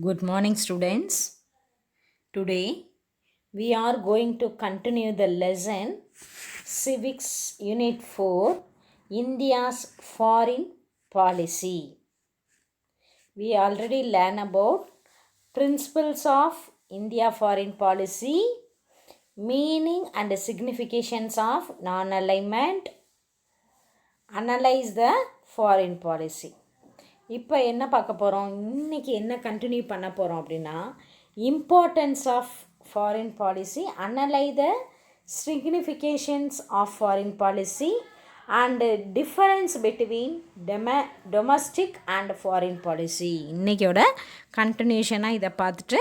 Good morning, students. Today we are going to continue the lesson Civics Unit 4 India's Foreign Policy. We already learned about principles of India foreign policy, meaning and significations of non-alignment, analyze the foreign policy. இப்போ என்ன பார்க்க போகிறோம், இன்றைக்கி என்ன continue பண்ண போகிறோம் அப்படின்னா, importance of foreign policy, analyse the significations of foreign policy and difference between domestic and foreign policy. இன்றைக்கியோட கண்டினியூஷனாக இதை பார்த்துட்டு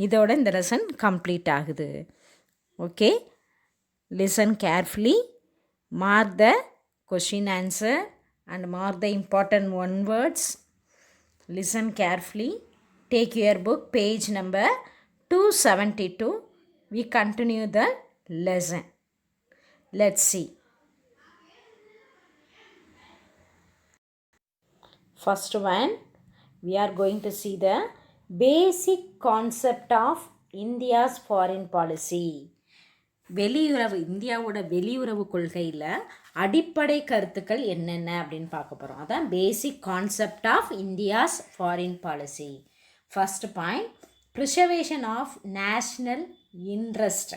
இதோட இந்த லெசன் கம்ப்ளீட் ஆகுது. Okay, listen carefully, mark the question answer and mark the important one words. Listen carefully. Take your book, page number 272. We continue the lesson. Let's see. First one, we are going to see the basic concept of India's foreign policy. இந்தியாவோட வெளியுறவு கொள்கையில் அடிப்படை கருத்துக்கள் என்னென்ன அப்படின்னு பார்க்க போகிறோம். அதான் basic concept of India's foreign policy. First point, preservation of national interest.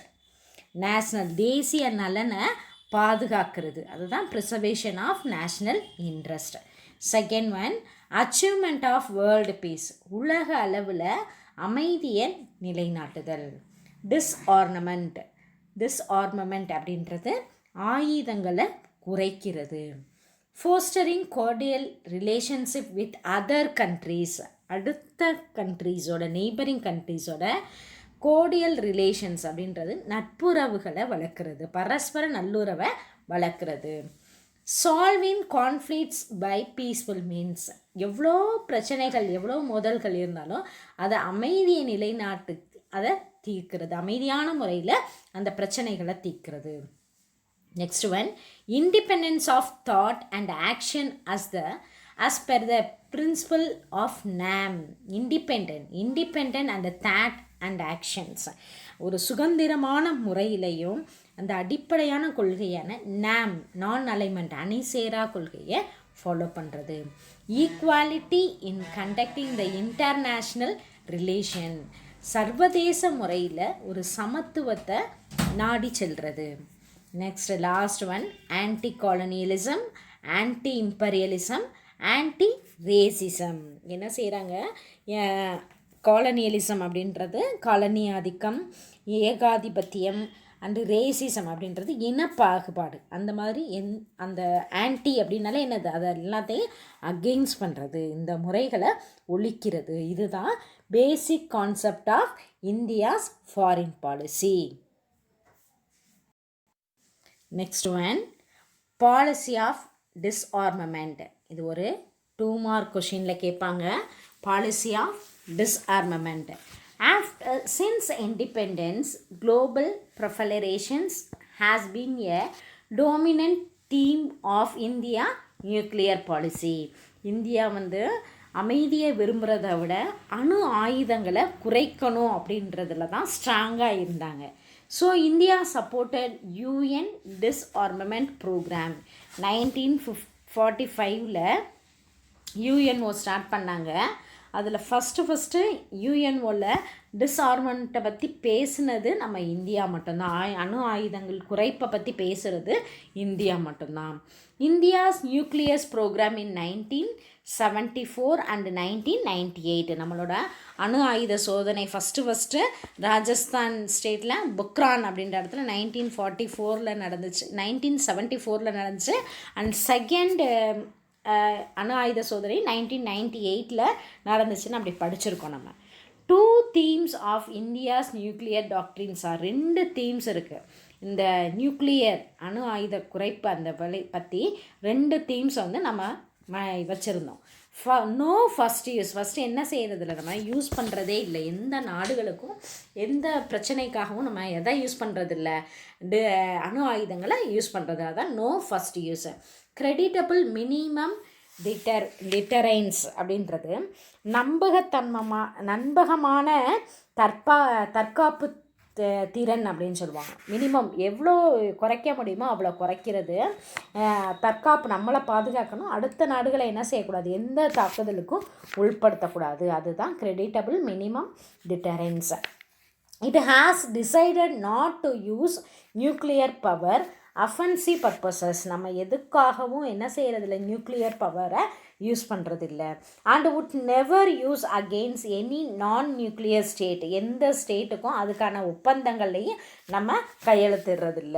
National தேசிய நலனை பாதுகாக்கிறது, அதுதான் preservation of national interest. Second one, achievement of world peace, உலக அளவில் அமைதியை நிலைநாட்டுதல். டிஸ்ஆர்மமெண்ட் அப்படின்றது ஆயுதங்களை குறைக்கிறது. Fostering cordial relationship with other countries, அடுத்த கண்ட்ரீஸோட நெய்பரிங் கண்ட்ரீஸோட கோர்டியல் ரிலேஷன்ஸ் அப்படின்றது நட்புறவுகளை வளர்க்குறது, பரஸ்பர நல்லுறவை வளர்க்குறது. Solving conflicts by peaceful means, எவ்வளோ பிரச்சனைகள் எவ்வளோ மோதல்கள் இருந்தாலும் அதை அமைதியை நிலைநாட்டு அதை தீர்க்கிறது, அமைதியான முறையில் அந்த பிரச்சனைகளை தீர்க்கிறது. Next one, independence of thought and action as per the principle of NAM. Independent and thought and actions, ஒரு சுதந்திரமான முறையிலையும் அந்த அடிப்படையான கொள்கையான NAM, நான் அலைன்மெண்ட், அணி சேரா கொள்கையை ஃபாலோ பண்ணுறது. Equality in conducting the international relation, சர்வதேச முறையில் ஒரு சமத்துவத்தை நாடி செல்வது. Next last one, anti colonialism, anti imperialism, anti racism. என்ன செய்கிறாங்க, காலனியலிசம் அப்படின்றது காலனி ஆதிக்கம், ஏகாதிபத்தியம், அண்டு ரேசிசம் அப்படின்றது இனப்பாகுபாடு. அந்த மாதிரி அந்த ஆன்டி அப்படின்னாலே என்னது, அதை எல்லாத்தையும் அகெயின்ஸ்ட் பண்ணுறது, இந்த முறைகளை ஒழிக்கிறது. இதுதான் basic concept of India's foreign policy. Next one, policy of disarmament. இது ஒரு 2 மார்க் கொஷினில் கேட்பாங்க. Policy of disarmament. Since independence, global proliferation has been a dominant theme of India nuclear policy. India அமைதியை விரும்புகிறத விட அணு ஆயுதங்களை குறைக்கணும் அப்படின்றதுல தான் ஸ்ட்ராங்காக இருந்தாங்க. So India supported UN disarmament programme. 1945 UNO start பண்ணாங்க. அதில் ஃபஸ்ட்டு UNOவில் டிஸ்ஆர்மெண்ட்டை பற்றி பேசுனது நம்ம இந்தியா மட்டும்தான். அணு ஆயுதங்கள் குறைப்பை பற்றி பேசுகிறது இந்தியா மட்டும்தான். India's nucleus programme in 1974 and 1998. நம்மளோட அணு ஆயுத சோதனை ஃபஸ்ட்டு ராஜஸ்தான் ஸ்டேட்டில் புக்ரான் அப்படின்ற இடத்துல 1944 நடந்துச்சு, 1974 நடந்துச்சு. அண்ட் செகண்ட் அணு ஆயுத சோதனை 1998 நடந்துச்சுன்னு அப்படி படிச்சிருக்கோம் நம்ம. 2 themes of India's nuclear doctrines are, 2 themes இருக்குது இந்த நியூக்ளியர் அணு ஆயுத குறைப்பு அந்த பற்றி 2 themes நம்ம வச்சுருந்தோம். நோ ஃபஸ்ட் யூஸ், ஃபஸ்ட்டு என்ன செய்கிறதில்ல, நம்ம யூஸ் பண்ணுறதே இல்லை. எந்த நாடுகளுக்கும் எந்த பிரச்சனைக்காகவும் நம்ம எதை யூஸ் பண்ணுறதில்ல, அணு ஆயுதங்களை யூஸ் பண்ணுறது. அதான் no first use. Creditable minimum டிட்டரைன்ஸ் அப்படின்றது நம்பகமான தற்காப்பு திறன் அப்படின்னு சொல்லுவாங்க. மினிமம் எவ்வளோ குறைக்க முடியுமோ அவ்வளோ குறைக்கிறது. தற்காப்பு, நம்மளை பாதுகாக்கணும், அடுத்த நாடுகளை என்ன செய்யக்கூடாது, எந்த தாக்குதலுக்கும் உள்படுத்தக்கூடாது. அதுதான் creditable minimum deterrence. It has decided not to use nuclear power offensive purposes. நம்ம எதுக்காகவும் என்ன செய்கிறதில்ல, நியூக்ளியர் பவரை யூஸ் பண்ணுறதில்ல. And would never use against any non nuclear state. எந்த ஸ்டேட்டுக்கும் அதுக்கான ஒப்பந்தங்கள்லையும் நம்ம கையெழுத்திடுறதில்ல.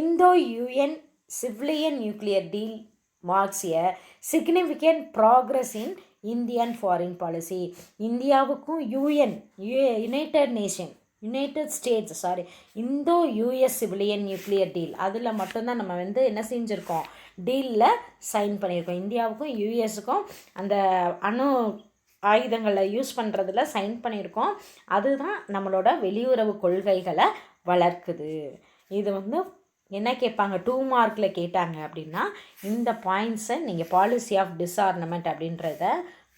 Indo UN civilian nuclear deal marks a significant progress in Indian foreign policy. இந்தியாவுக்கும் United States Indo US civilian nuclear deal, அதில் மட்டும்தான் நம்ம என்ன செஞ்சுருக்கோம், டீலில் சைன் பண்ணியிருக்கோம். இந்தியாவுக்கும் யூஎஸுக்கும் அந்த அணு ஆயுதங்களை யூஸ் பண்ணுறதுல சைன் பண்ணியிருக்கோம். அதுதான் நம்மளோட வெளியுறவு கொள்கைகளை வளர்க்குது. இது என்ன கேட்பாங்க, 2 மார்க்கில் கேட்டாங்க அப்படின்னா இந்த பாயிண்ட்ஸை நீங்கள் பாலிசி ஆஃப் டிஸ்ஆர்னமெண்ட் அப்படின்றத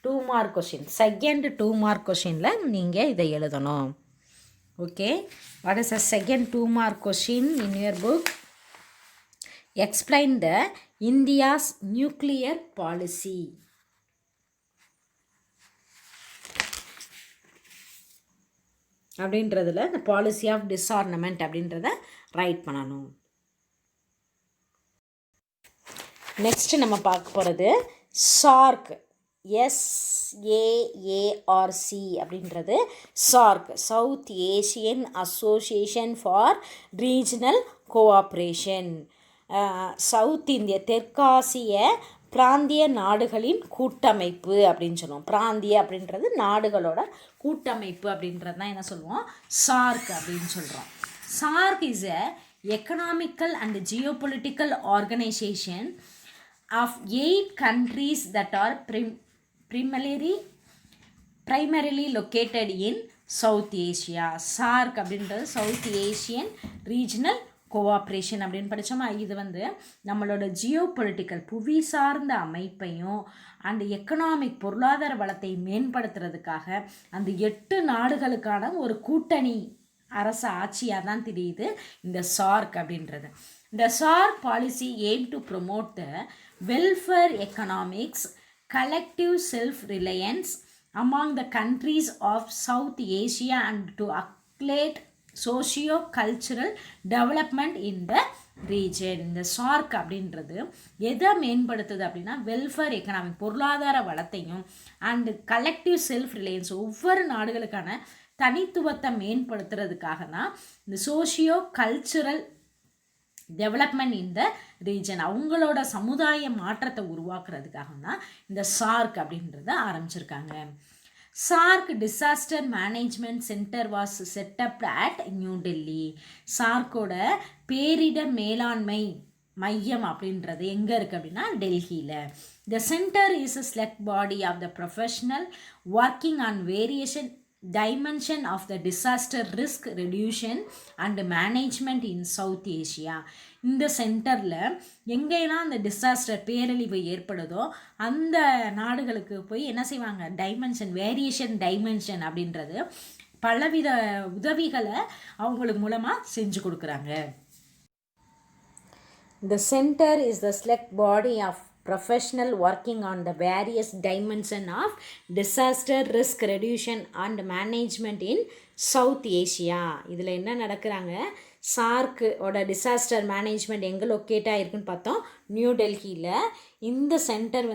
2 மார்க் கொஷின், செகண்ட் 2 மார்க் கொஷினில் நீங்கள் இதை எழுதணும். Okay, what is the second 2 mark question in your book? Explain the India's nuclear policy. அப்படின்றதுல இந்த பாலிசி ஆஃப் டிஸ்ஆர்னமெண்ட் அப்படின்றத ரைட் பண்ணணும். நெக்ஸ்ட் நம்ம பார்க்க போகிறது சார்க். SAARC அப்படின்றது SAARC, south Asian association for regional cooperation. South இந்திய, தெற்காசிய பிராந்திய நாடுகளின் கூட்டமைப்பு அப்படின்னு சொல்லுவோம். பிராந்திய அப்படின்றது நாடுகளோட கூட்டமைப்பு அப்படின்றது தான் என்ன சொல்லுவோம், சார்க் அப்படின்னு சொல்கிறோம். SAARC is a economical and geopolitical organisation of 8 countries that are primarily located in South Asia. SAARC அப்படின்றது சவுத் ஏஷியன் ரீஜனல் கோஆப்ரேஷன் அப்படின்னு படித்தோமா. இது நம்மளோட ஜியோ பொலிட்டிக்கல் புவி சார்ந்த அமைப்பையும் அண்ட் எக்கனாமிக் பொருளாதார வளத்தை மேம்படுத்துறதுக்காக அந்த 8 நாடுகளுக்கான ஒரு கூட்டணி அரசு ஆட்சியாக தான் தெரியுது இந்த சார்க் அப்படின்றது. The SAARC policy aimed to promote the welfare economics, collective self-reliance among the countries of South Asia and to accelerate socio-cultural development in the region. இந்த சார்க் அப்படின்றது எதை மேம்படுத்துது அப்படின்னா வெல்ஃபேர் எக்கனாமிக் பொருளாதார வளத்தையும் அண்ட் கலெக்டிவ் செல்ஃப் ரிலையன்ஸ் ஒவ்வொரு நாடுகளுக்கான தனித்துவத்தை மேம்படுத்துறதுக்காக தான் இந்த சோஷியோ கல்ச்சுரல் டெவலப்மெண்ட் இந்த ரீஜன், அவங்களோட சமுதாய மாற்றத்தை உருவாக்குறதுக்காக தான் இந்த சார்க் அப்படின்றத ஆரம்பிச்சிருக்காங்க. SAARC disaster management centre was set up at New Delhi. சார்க்கோட பேரிடர் மேலாண்மை மையம் அப்படின்றது எங்கே இருக்குது அப்படின்னா டெல்லியில். The centre is a select body of the professional working on variation dimension of the disaster risk reduction and management in South Asia. இந்த சென்டரில் எங்கெல்லாம் அந்த டிசாஸ்டர் பேரழிவு ஏற்படுதோ அந்த நாடுகளுக்கு போய் என்ன செய்வாங்க, வேரியேஷன் டைமென்ஷன் அப்படின்றது பலவித உதவிகளை அவங்களுக்கு மூலமாக செஞ்சு கொடுக்குறாங்க. The center is the select body of professional working on the various dimensions of disaster risk reduction and management in South Asia. இதில் என்ன நடக்கிறாங்க, சார்க்கோட டிசாஸ்டர் மேனேஜ்மெண்ட் எங்கே லொக்கேட் ஆகிருக்குன்னு பார்த்தோம், நியூ டெல்லியில். இந்த சென்டர்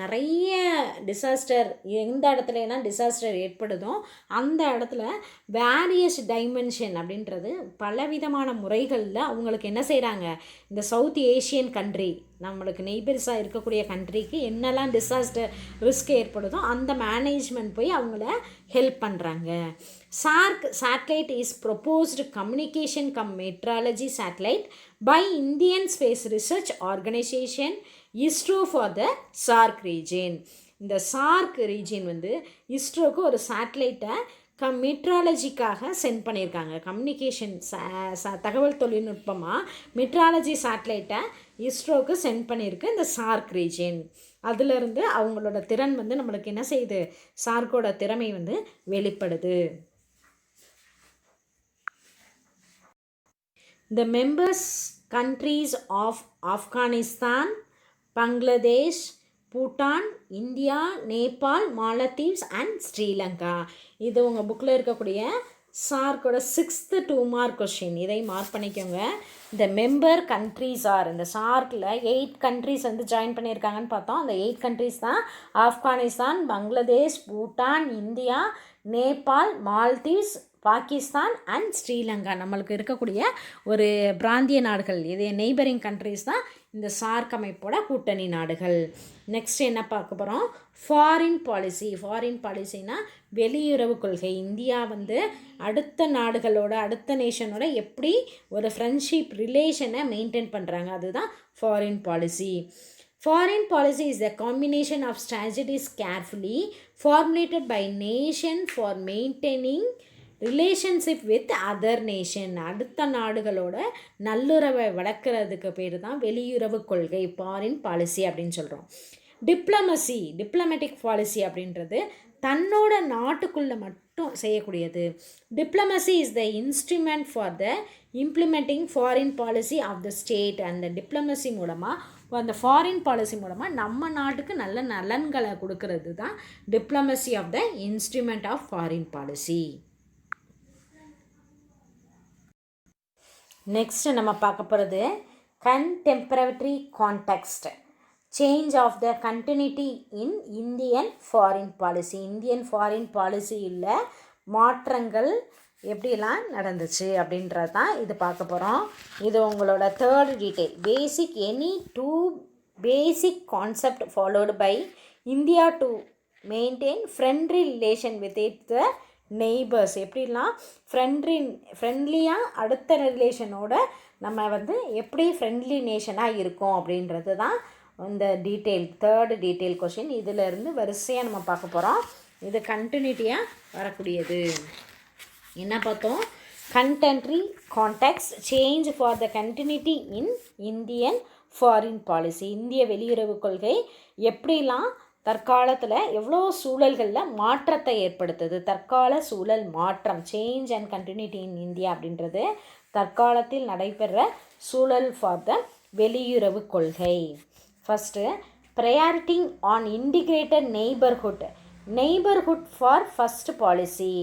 நிறைய டிசாஸ்டர் எந்த இடத்துலலாம் டிசாஸ்டர் ஏற்படுதோ அந்த இடத்துல வேரியஸ் டைமென்ஷன் அப்படின்றது பலவிதமான முறைகளில் அவங்களுக்கு என்ன செய்கிறாங்க, இந்த சவுத் ஏஷியன் கண்ட்ரி நம்மளுக்கு நெய்பர்ஸாக இருக்கக்கூடிய கண்ட்ரிக்கு என்னெல்லாம் டிசாஸ்டர் ரிஸ்க் ஏற்படுதோ அந்த மேனேஜ்மெண்ட் போய் அவங்கள ஹெல்ப் பண்ணுறாங்க. SAARC satellite is proposed communication cum meteorology satellite by Indian Space Research Organization ISRO for the SAARC region. இந்த சார்க் ரீஜியன் இஸ்ரோக்கு ஒரு சேட்டலைட்டை மீட்ராலஜிக்காக சென்ட் பண்ணியிருக்காங்க. கம்யூனிகேஷன் தகவல் தொழில்நுட்பமாக மீட்ராலஜி சேட்டலைட்டை இஸ்ரோவுக்கு சென்ட் பண்ணியிருக்கு இந்த சார்க் ரீஜியன். அதிலிருந்து அவங்களோட திறன் வந்து நம்மளுக்கு என்ன செய்யுது, சார்க்கோட திறமை வந்து வெளிப்படுது. The members countries of Afghanistan, Bangladesh, Bhutan, India, Nepal, மாலத்தீவ்ஸ் அண்ட் ஸ்ரீலங்கா. இது உங்கள் புக்கில் இருக்கக்கூடிய சார்க்கோட 6th 2 மார்க் கொஷின். இதை மார்க் பண்ணிக்கோங்க. இந்த மெம்பர் கண்ட்ரீஸ் ஆர், இந்த சார்க்கில் 8 கண்ட்ரீஸ் வந்து ஜாயின் பண்ணியிருக்காங்கன்னு பார்த்தோம். அந்த 8 கண்ட்ரீஸ் தான் Afghanistan, Bangladesh, Bhutan, India, Nepal, Maldives, Pakistan and Sri Lanka. நம்மளுக்கு இருக்கக்கூடிய ஒரு பிராந்திய நாடுகள், இது நெய்பரிங் கண்ட்ரீஸ் தான் இந்த சார்க் அமைப்போட கூட்டணி நாடுகள். நெக்ஸ்ட் என்ன பார்க்க போகிறோம், ஃபாரின் பாலிசி. ஃபாரின் பாலிசினா வெளியுறவு கொள்கை. இந்தியா வந்து அடுத்த நாடுகளோட, அடுத்த நேஷனோட எப்படி ஒரு ஃப்ரெண்ட்ஷிப் ரிலேஷனை மெயின்டைன் பண்ணுறாங்க, அதுதான் foreign policy. Foreign policy is a combination of strategies carefully formulated by nation for maintaining relationship with other nation. அடுத்த நாடுகளோட நல்லுறவை வளர்க்குறதுக்கு பேர் தான் வெளியுறவு கொள்கை, ஃபாரின் பாலிசி அப்படின்னு சொல்கிறோம். டிப்ளமேட்டிக் பாலிசி அப்படின்றது தன்னோட நாட்டுக்குள்ளே மட்டும் செய்யக்கூடியது. Diplomacy is the instrument for the implementing foreign policy of the state. அந்த டிப்ளமசி மூலமாக, அந்த ஃபாரின் பாலிசி மூலமாக நம்ம நாட்டுக்கு நல்ல நலன்களை கொடுக்கறது தான் diplomacy of the instrument of foreign policy. Next நம்ம பார்க்க போகிறது contemporary context, change of the continuity in Indian foreign policy. Indian foreign பாலிசியில் மாற்றங்கள் எப்படிலாம் நடந்துச்சு அப்படின்றது தான் இது பார்க்க போகிறோம். இது உங்களோட 3rd detail. Basic any 2 basic concept followed by India to maintain friendly relation with the neighbours. எப்படிலாம் ஃப்ரெண்ட்லியாக அடுத்த ரிலேஷனோட நம்ம வந்து எப்படி ஃப்ரெண்ட்லி நேஷனாக இருக்கோம் அப்படின்றது தான் இந்த டீட்டெயில், 3rd டீட்டெயில் கொஷின். இதிலேருந்து வரிசையாக நம்ம பார்க்க போகிறோம். இது கண்டினியூட்டியாக வரக்கூடியது. என்ன பார்த்தோம், contemporary context, change for the continuity in Indian foreign policy. இந்திய வெளியுறவு கொள்கை எப்படிலாம் தற்காலத்தில் எவ்வளோ சூழல்களில் மாற்றத்தை ஏற்படுத்துது. தற்கால சூழல் மாற்றம், change and continuity in India அப்படின்றது தற்காலத்தில் நடைபெற சூழல் ஃபார் த வெளியுறவு கொள்கை. First prioritising on integrated neighbourhood for first policy.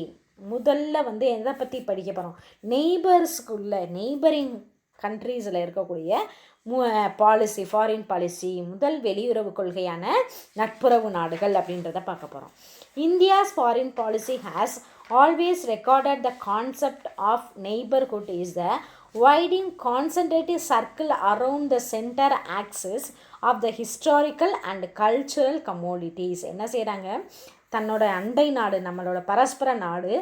முதல்ல வந்து எதை பற்றி படிக்க போகிறோம், நெய்பர்ஸ்க்குள்ள நெய்பரிங் கண்ட்ரீஸில் இருக்கக்கூடிய பாலிசி, ஃபாரின் பாலிசி, முதல் வெளியுறவு கொள்கையான நட்புறவு நாடுகள் அப்படின்றத பார்க்க போகிறோம். India's foreign policy has always recorded the concept of neighbourhood is the widening concentrated circle around the center axis of the historical and cultural commodities. என்ன செய்கிறாங்க, தன்னோட அண்டை நாடு, நம்மளோட பரஸ்பர நாடு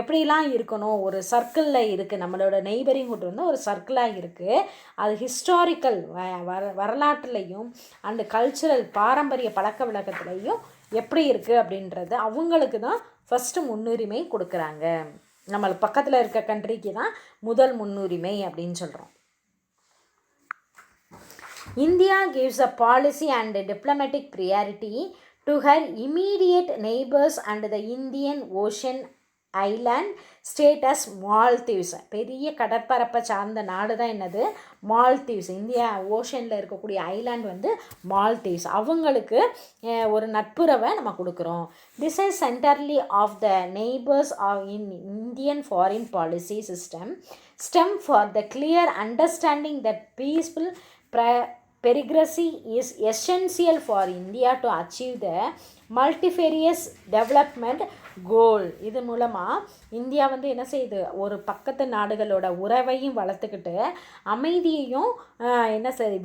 எப்படிலாம் இருக்கணும், ஒரு சர்க்கிளில் இருக்குது. நம்மளோட நெய்பரிங்ஹுட் வந்து ஒரு சர்க்கிளாக இருக்குது. அது ஹிஸ்டாரிக்கல் வரலாற்றுலையும் அண்டு கல்ச்சுரல் பாரம்பரிய பழக்க வழக்கத்துலேயும் எப்படி இருக்குது அப்படின்றது அவங்களுக்கு தான் ஃபஸ்ட்டு முன்னுரிமை கொடுக்குறாங்க. நம்மளுக்கு பக்கத்தில் இருக்க கண்ட்ரிக்கு தான் முதல் முன்னுரிமை அப்படின்னு சொல்கிறோம். India gives a policy and a diplomatic priority to her immediate neighbors and the Indian Ocean island state as Maldives. பெரிய கடற்பரப்பை சார்ந்த நாடு தான் என்னது, மால்தீவ்ஸ். இந்தியா ஓஷனில் இருக்கக்கூடிய ஐலாண்ட் வந்து மால்தீவ்ஸ். அவங்களுக்கு ஒரு நட்புறவை நம்ம கொடுக்குறோம். This is centrally of the neighbours of in Indian foreign policy system stem for the clear understanding that peaceful periphery is essential for India to achieve the multifarious development goal. இது மூலமாக India வந்து என்ன செய்யுது, ஒரு பக்கத்து நாடுகளோட உறவையும் வளர்த்துக்கிட்டு அமைதியையும் என்ன செய்ய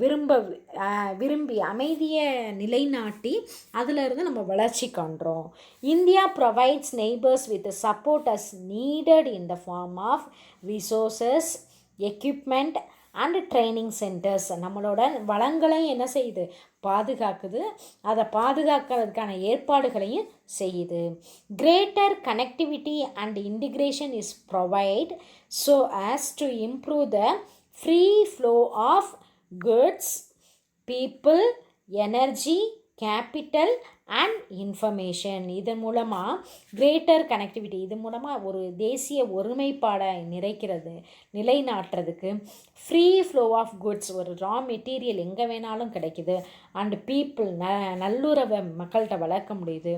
விரும்பி அமைதியை நிலைநாட்டி அதிலிருந்து நம்ம வளர்ச்சி காண்றோம். India provides neighbours with support as needed in the form of resources, equipment and training centres. நம்மளோட வளங்களையும் என்ன செய்யுது, பாதுகாக்குது. அதை பாதுகாக்கிறதுக்கான ஏற்பாடுகளையும் செய்யுது. Greater connectivity and integration is provide so as to improve the free flow of goods, people, energy, capital and information. இதன் மூலமாக கிரேட்டர் கனெக்டிவிட்டி, இது மூலமாக ஒரு தேசிய ஒருமைப்பாடை நிலைநாட்டுறதுக்கு ஃப்ரீ ஃப்ளோ ஆஃப் குட்ஸ், ஒரு ரா மெட்டீரியல் எங்கே வேணாலும் கிடைக்குது. அண்ட் பீப்புள், நல்லுறவை மக்கள்கிட்ட வளர்க்க முடியுது.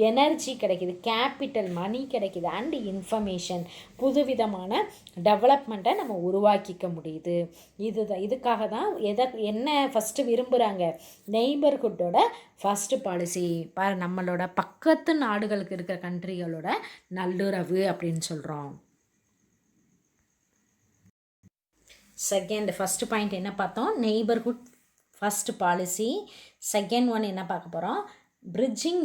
எனர்ஜி கிடைக்கிது, கேபிட்டல் மணி கிடைக்கிது. அண்ட் இன்ஃபர்மேஷன், புதுவிதமான டெவலப்மெண்ட்டை நம்ம உருவாக்கிக்க முடியுது. இதுக்காக தான் என்ன ஃபஸ்ட்டு விரும்புகிறாங்க, நெய்பர்ஹுட்டோட ஃபஸ்ட்டு பாலிசி நம்மளோட பக்கத்து நாடுகளுக்கு இருக்கிற கண்ட்ரிகளோட நல்லுறவு அப்படின்னு சொல்கிறோம். ஃபஸ்ட்டு பாயிண்ட் என்ன பார்த்தோம், neighbourhood first policy. Second one என்ன பார்க்க போகிறோம், bridging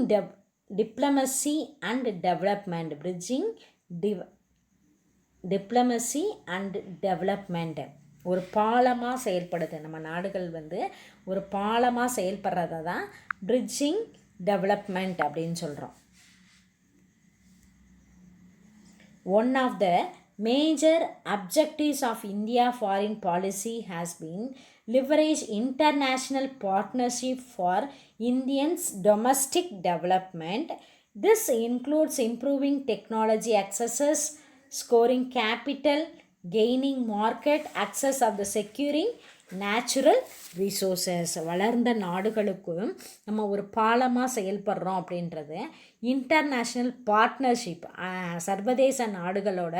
diplomacy and development. Bridging diplomacy and development, ஒரு பாலமாக செயல்படுது. நம்ம நாடுகள் ஒரு பாலமாக செயல்படுறத தான் பிரிட்ஜிங் டெவலப்மெண்ட் அப்படின்னு சொல்கிறோம். One of the major objectives of India foreign policy has been leverage international partnership for Indians' domestic development. This includes improving technology accesses, scoring capital, gaining market access of the securing natural resources. வளர்ந்த நாடுகளுக்கும் நம்ம ஒரு பாலமாக செயல்படுறோம் அப்படின்றது international partnership, சர்வதேச நாடுகளோட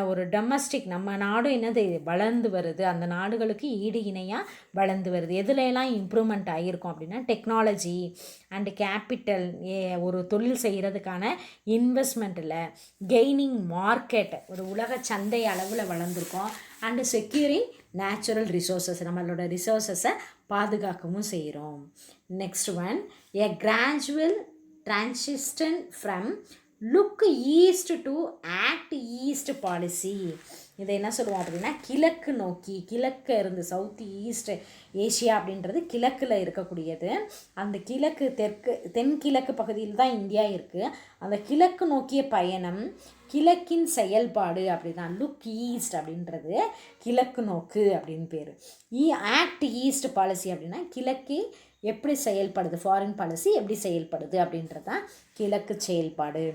ஒரு domestic, நம்ம நாடும் என்னது வளர்ந்து வருது, அந்த நாடுகளுக்கு ஈடு இணையாக வளர்ந்து வருது. எதுலெல்லாம் இம்ப்ரூவ்மெண்ட் ஆகியிருக்கும் அப்படின்னா டெக்னாலஜி அண்டு கேபிட்டல், ஒரு தொழில் செய்கிறதுக்கான இன்வெஸ்ட்மெண்ட்டில், கெய்னிங் மார்க்கெட், ஒரு உலக சந்தை அளவில் வளர்ந்துருக்கோம். அண்டு செக்யூரிங் நேச்சுரல் ரிசோர்ஸஸ், நம்மளோட ரிசோர்ஸஸை பாதுகாக்கவும் செய்கிறோம். Next one, a gradual transition from look east to act east policy. இதை என்ன சொல்லுவோம் அப்படின்னா கிழக்கு நோக்கி, கிழக்கு இருந்து சவுத் ஈஸ்ட் ஏஷியா அப்படின்றது கிழக்கில் இருக்கக்கூடியது. அந்த கிழக்கு தென்கிழக்கு பகுதியில் தான் இந்தியா இருக்குது. அந்த கிழக்கு நோக்கிய பயணம், கிழக்கின் செயல்பாடு அப்படி தான். லுக் ஈஸ்ட் அப்படின்றது கிழக்கு நோக்கு அப்படின்னு பேர். ஆக்ட் ஈஸ்ட் பாலிசி அப்படின்னா கிழக்கு எப்படி செயல்படுது, ஃபாரின் பாலிசி எப்படி செயல்படுது அப்படின்றது தான் கிழக்கு செயல்பாடு.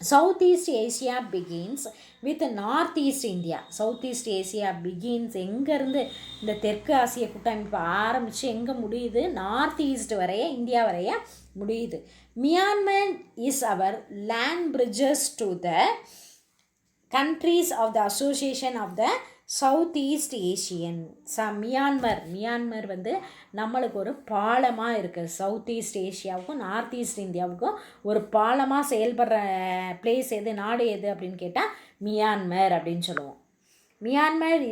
South east Asia begins with north east India. South east Asia begins எங்கேருந்து, இந்த தெற்கு ஆசிய கூட்டமைப்பு ஆரம்பித்து எங்கே முடியுது, நார்த் ஈஸ்ட் வரைய, இந்தியா வரைய முடியுது. Myanmar is our land bridges to the countries of the association of the south east Asian. Myanmar நம்மளுக்கு ஒரு பாலமாக இருக்குது. சவுத் ஈஸ்ட் ஏஷியாவுக்கும் நார்த் ஈஸ்ட் இந்தியாவுக்கும் ஒரு பாலமாக செயல்படுற பிளேஸ் எது, நாடு எது அப்படின்னு கேட்டால் மியான்மர் அப்படின்னு சொல்லுவோம். Myanmar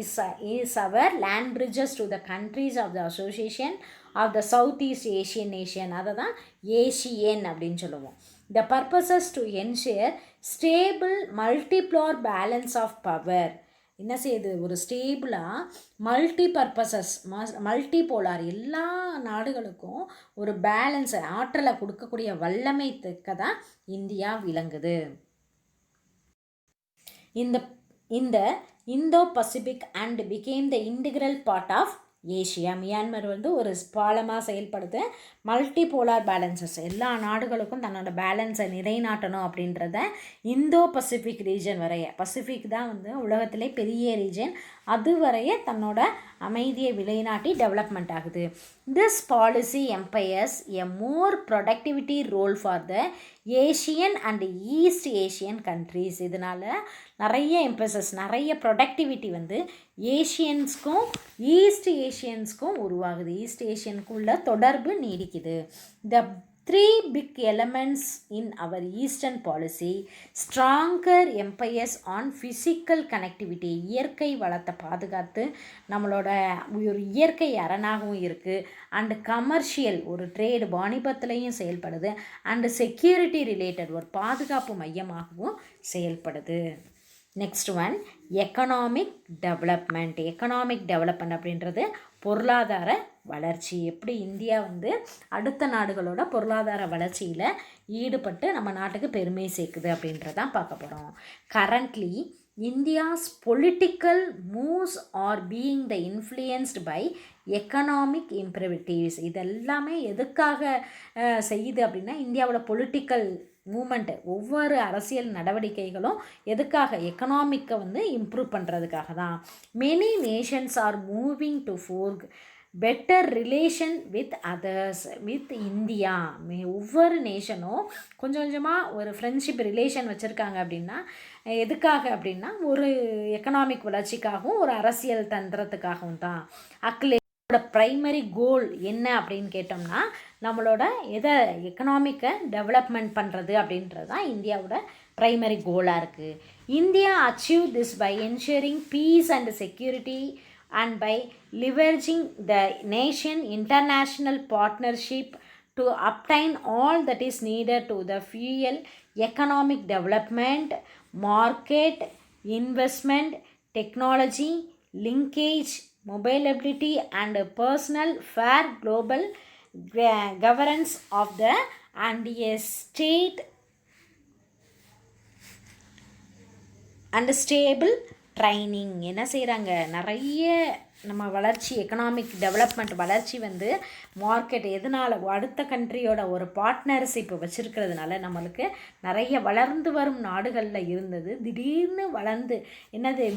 is our land bridges to the countries of the association of the South east Asian nation. அதை தான் ஏஷியன் அப்படின்னு சொல்லுவோம். The purposes to ensure stable multipolar balance of power. என்ன செய்யுது, ஒரு ஸ்டேபிளாக மல்டி பர்பஸஸ், மல்டிபோலார், எல்லா நாடுகளுக்கும் ஒரு பேலன்ஸை, ஆற்றலை கொடுக்கக்கூடிய வல்லமை தக்க தான் இந்தியா விளங்குது. இந்த Indo Pacific and became the integral part of Asia. Myanmar ஒரு பாலமாக செயல்படுது. மல்டிபோலார் பேலன்சஸ், எல்லா நாடுகளுக்கும் தன்னோட பேலன்ஸை நிலைநாட்டணும் அப்படின்றத இந்தோ பசிபிக் ரீஜன் வரைய, பசிபிக் தான் உலகத்திலே பெரிய ரீஜன், அது வரைய தன்னோட அமைதியை நிலைநாட்டி டெவலப்மெண்ட் ஆகுது. This policy empires a more productivity role for the Asian and east Asian countries. இதனால் நிறைய எம்பசஸ், நிறைய ப்ரொடக்டிவிட்டி ஏஷியன்ஸ்க்கும் ஈஸ்ட் ஏஷியன்ஸ்க்கும் உருவாகுது. ஈஸ்ட் ஏஷியனுக்குள்ள தொடர்பு நீடிக்குது. த 3 big elements in our eastern policy: stronger emphasis on physical connectivity, இயற்கை வளத்தை பாதுகாத்து நம்மளோட ஒரு இயற்கை அரணாகவும் இருக்குது. அண்டு கமர்ஷியல், ஒரு ட்ரேடு வாணிபத்திலையும் செயல்படுது. அண்டு செக்யூரிட்டி ரிலேட்டட், ஒரு பாதுகாப்பு மையமாகவும் செயல்படுது. Next one economic development. Economic development அப்படின்றது பொருளாதார வளர்ச்சி. எப்படி இந்தியா வந்து அடுத்த நாடுகளோட பொருளாதார வளர்ச்சியில் ஈடுபட்டு நம்ம நாட்டுக்கு பெருமை சேர்க்குது அப்படின்றதான் பார்க்க போகிறோம். Currently India's political moves are being the influenced by economic imperatives. இதெல்லாமே எதுக்காக செய்யுது அப்படின்னா இந்தியாவோட பொலிட்டிக்கல் மூமெண்ட்டு, ஒவ்வொரு அரசியல் நடவடிக்கைகளும் எதுக்காக எக்கனாமிக்கை வந்து இம்ப்ரூவ் பண்ணுறதுக்காக தான். Many Nations are moving to fork better relation with others with India. ஒவ்வொரு நேஷனும் கொஞ்சம் கொஞ்சமாக ஒரு ஃப்ரெண்ட்ஷிப் ரிலேஷன் வச்சுருக்காங்க அப்படின்னா எதுக்காக அப்படின்னா ஒரு எக்கனாமிக் வளர்ச்சிக்காகவும் ஒரு அரசியல் தந்திரத்துக்காகவும் தான். ப்ரைமரி கோல் என்ன அப்படின்னு கேட்டோம்னா நம்மளோட எக்கனாமிக்கை டெவலப்மெண்ட் பண்ணுறது அப்படின்றது தான் இந்தியாவோட ப்ரைமரி கோலாக இருக்குது. India achieve this by ensuring peace and security and by leveraging the nation international partnership to obtain all that is needed to the fuel economic development, market, investment, technology, linkage, mobility and personal fair global governance of the and a state and stable training. என்ன செய்கிறாங்க, நிறைய நம்ம வளர்ச்சி economic development வளர்ச்சி வந்து market எதனால் அடுத்த கண்ட்ரியோட ஒரு பார்ட்னர்ஷிப் வச்சுருக்கிறதுனால நம்மளுக்கு நிறைய வளர்ந்து வரும் நாடுகளில் இருந்தது திடீர்னு வளர்ந்து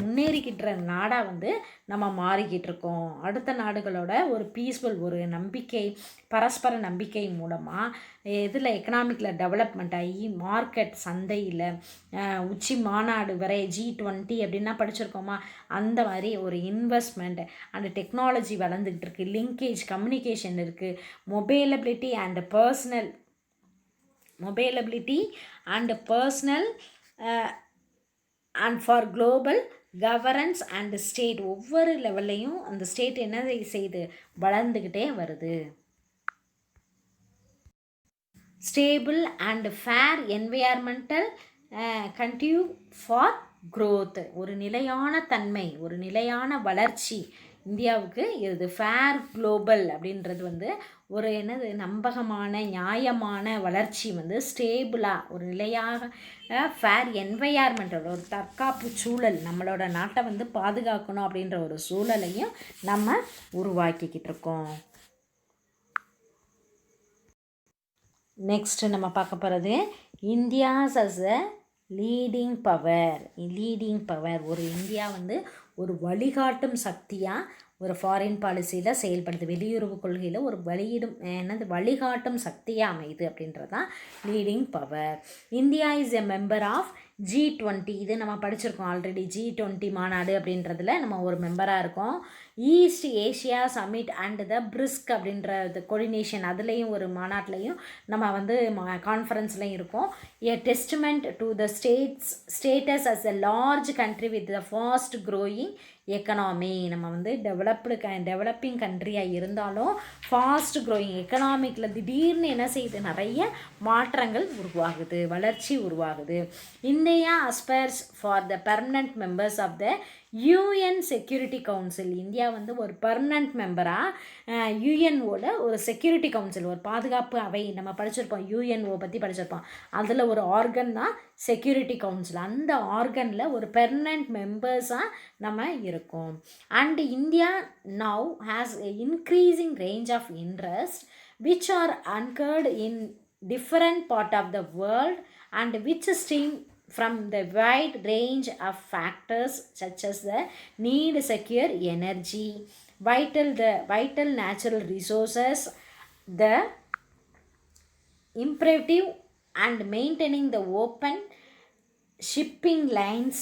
முன்னேறிக்கிட்டுற நாடாக வந்து நம்ம மாறிக்கிட்டு இருக்கோம். அடுத்த நாடுகளோட ஒரு பீஸ்ஃபுல் ஒரு நம்பிக்கை, பரஸ்பர நம்பிக்கை மூலமாக இதில் எக்கனாமிக்கில் டெவலப்மெண்ட் ஆகி மார்க்கெட் சந்தையில் உச்சி மாநாடு வரை G20 அப்படின்னா படிச்சிருக்கோமா, அந்த மாதிரி ஒரு இன்வெஸ்ட்மெண்ட் அண்ட் டெக்னாலஜி வளர்ந்துக்கிட்டு இருக்குது. லிங்கேஜ் கம்யூனிகேஷன் இருக்குது. Mobility and personal and for global governance and state. ஒவ்வொரு லெவல்லையும் அந்த ஸ்டேட் என்ன செய்யுது, வளர்ந்துக்கிட்டே வருது. Stable and fair environmental continue for growth. ஒரு நிலையான தன்மை, ஒரு நிலையான வளர்ச்சி இந்தியாவுக்கு இது. ஃபேர் குளோபல் அப்படின்றது வந்து ஒரு நம்பகமான நியாயமான வளர்ச்சி வந்து ஸ்டேபிளாக ஒரு நிலையாக ஃபேர் என்வையார்மெண்ட்டோட ஒரு தற்காப்பு சூழல், நம்மளோட நாட்டை வந்து பாதுகாக்கணும் அப்படின்ற ஒரு சூழலையும் நம்ம உருவாக்கிக்கிட்டு இருக்கோம். நெக்ஸ்ட்டு நம்ம பார்க்க போகிறது India's as a leading power. ஒரு இந்தியா வந்து ஒரு வழிகாட்டும் சக்தியாக ஒரு ஃபாரின் பாலிசியில் செயல்படுது, வெளியுறவு கொள்கையில் ஒரு வழிகாட்டும் சக்தியாக அமையுது அப்படின்றது தான் leading power. India is a member of G20. இது நம்ம படிச்சிருக்கோம் ஆல்ரெடி. G20 மாநாடு அப்படின்றதுல நம்ம ஒரு மெம்பராக இருக்கோம். East Asia summit and the BRICS அப்படின்ற கோஆர்டினேஷன், அதுலேயும் ஒரு மாநாட்டிலையும் நம்ம வந்து கான்ஃபரன்ஸ்லையும் இருக்கோம். A testament to the status as a large country with the fast growing economy. நம்ம வந்து டெவலப்பிங் கண்ட்ரியாக இருந்தாலும் ஃபாஸ்ட் க்ரோயிங் எக்கனாமிக்கில் திடீர்னு என்ன செய்யுது, நிறைய மாற்றங்கள் உருவாகுது, வளர்ச்சி உருவாகுது. India aspires for the permanent members of the UN security council. India வந்து ஒரு பெர்மனன்ட் மெம்பராக யூஎன்ஓவில் ஒரு செக்யூரிட்டி கவுன்சில், ஒரு பாதுகாப்பு அவை நம்ம படிச்சிருப்போம், UNO பற்றி படிச்சிருப்போம். அதில் ஒரு ஆர்கன் தான் செக்யூரிட்டி கவுன்சில். அந்த ஆர்கனில் ஒரு பெர்மனன்ட் மெம்பர்ஸாக நம்ம இருக்கோம். And India now has a increasing range of interest which are anchored in different part of the world and which stem from the wide range of factors such as the need secure energy, vital natural resources, the imperative and maintaining the open shipping lines,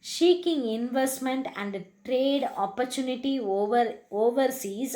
seeking investment and trade opportunity overseas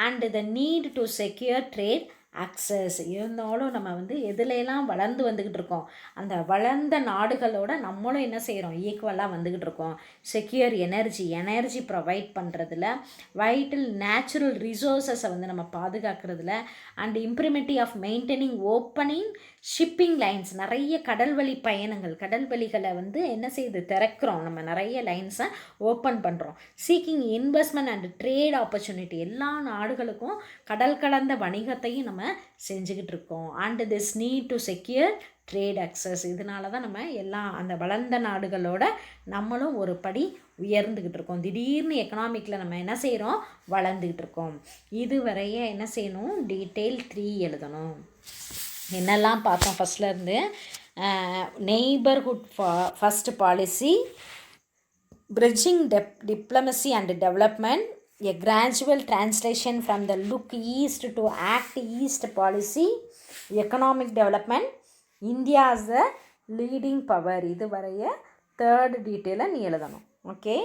and the need to secure trade access. இருந்தாலும் நம்ம வந்து எதுலையெல்லாம் வளர்ந்து வந்துக்கிட்டு இருக்கோம், அந்த வளர்ந்த நாடுகளோட நம்மளும் என்ன செய்கிறோம், ஈக்குவலாக வந்துக்கிட்டு இருக்கோம். செக்யூர் எனர்ஜி ப்ரொவைட் பண்ணுறதுல, வைட்டல் நேச்சுரல் ரிசோர்ஸஸை வந்து நம்ம பாதுகாக்கிறதுல, and implement of maintaining opening shipping lines, நிறைய கடல்வழி பயணங்கள், கடல்வழிகளை வந்து என்ன செய்யுது, திறக்கிறோம். நம்ம நிறைய லைன்ஸை ஓப்பன் பண்ணுறோம். Seeking investment and trade opportunity, எல்லா நாடுகளுக்கும் கடல் கடந்த வணிகத்தையும் நம்ம செஞ்சுக்கிட்டு இருக்கோம். And this need to secure trade access, இதனால தான் நம்ம எல்லாம் அந்த வளர்ந்த நாடுகளோட நம்மளும் ஒரு படி உயர்ந்துக்கிட்டு இருக்கோம். திடீர்னு எக்கனாமிக்கில் நம்ம என்ன செய்கிறோம், வளர்ந்துக்கிட்டு இருக்கோம். இதுவரைய என்ன செய்யணும், டீட்டெயில் 3 எழுதணும். என்னெல்லாம் பார்த்தோம் ஃபஸ்ட்லேருந்து, neighbourhood first policy, bridging diplomacy and development, a gradual translation from the look east to act east policy, economic development, India as a leading power. இதுவரைய 3rd டீட்டெயிலை நீ எழுதணும். ஓகே.